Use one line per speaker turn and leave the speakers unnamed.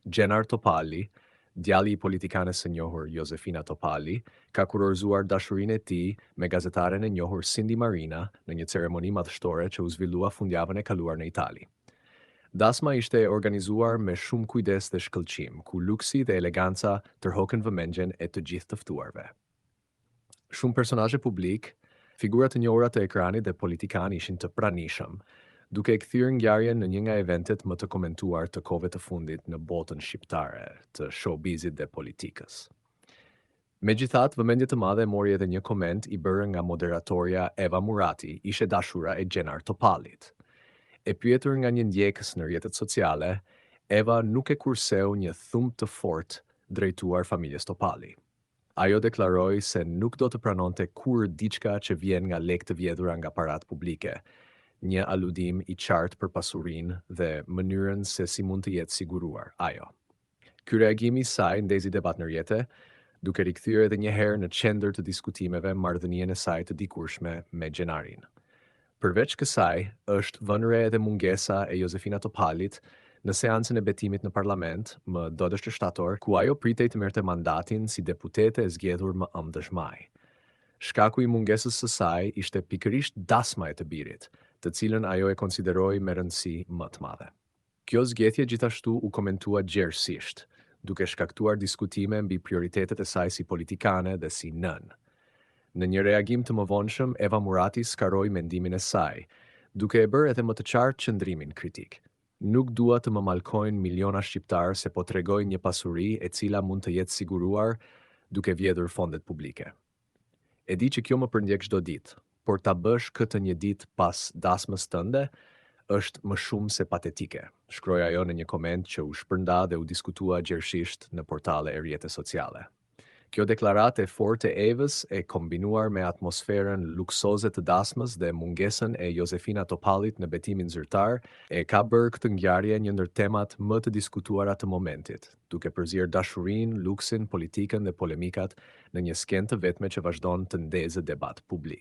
Gjenar Topalli, djali I politikanes së njohur Josefina Topalli, ka kurorzuar dashurinë e tij me gazetaren e njohur Cindy Marina në një ceremoni madhështore që u zhvillua fundjavën e kaluar në Itali. Dasma ishte organizuar me shumë kujdes dhe shkëlqim, ku luksi dhe eleganca tërhoken vëmendjen e të gjithë të ftuarve. Shumë personazhe publik, figura të njohura të ekranit dhe politikanë ishin të pranishëm, duke e kthyer ngjarjen në një nga eventet më të komentuar të kohëve të fundit në botën shqiptare të showbizit dhe politikës. Megjithatë, vëmendje të madhe mori edhe një koment I bërë nga moderatorja Eva Murati, ishe dashura e Gjenar Topallit. E pyetur nga një ndjekës në rrjetet sociale, Eva nuk e kurseu një thumë të fortë drejtuar familjes Topalli. Ajo deklaroi se nuk do të pranonte kur diçka që vjen nga lekë të vjedhura nga parat publike, një aludim I qartë për pasurinë dhe mënyrën se si mund të jetë siguruar ajo. Ky reagimi I saj ndezi debat në rrjete, duke rikthyer edhe një herë në qendër të diskutimeve marrëdhënien e saj të dikurshme me Gjenarin. Përveç kësaj, është vënë re edhe mungesa e Josefina Topallit në seancën e betimit në parlament më 12 shtator, ku ajo pritej të merrte mandatin si deputete e zgjedhur më ëmbdëshmaj. Shkaku I mungesës së saj ishte pikërisht dasma e të birit, të cilën ajo e konsideroi me rëndësi më të madhe. Kjo zgjedhje gjithashtu u komentua gjerësisht, duke shkaktuar diskutime mbi prioritetet e saj si politikane dhe si nën. Në një reagim të mëvonshëm, Eva Murati skaroi mendimin e saj, duke e bërë edhe më të qartë qëndrimin kritik. Nuk dua të më malkojnë miliona shqiptarë se po tregoj një pasuri e cila mund të jetë siguruar duke vjedhur fondet publike. E di që kjo më përndjek çdo ditë, por ta bësh këtë një ditë pas dasmës tënde është më shumë se patetike, shkroi ajo në një koment që u shpërnda dhe u diskutua gjerësisht në portale e rrjete sociale. Kjo deklaratë e fortë e Evës e kombinuar me atmosferën luksoze të dasmës dhe mungesën e Josefina Topallit në betimin zyrtar e ka bërë këtë ngjarje një ndër temat më të diskutuara të momentit, duke përzier dashurinë, luksin, politikën dhe polemikat në një skenë të vetme që vazhdon të ndezë debat publik.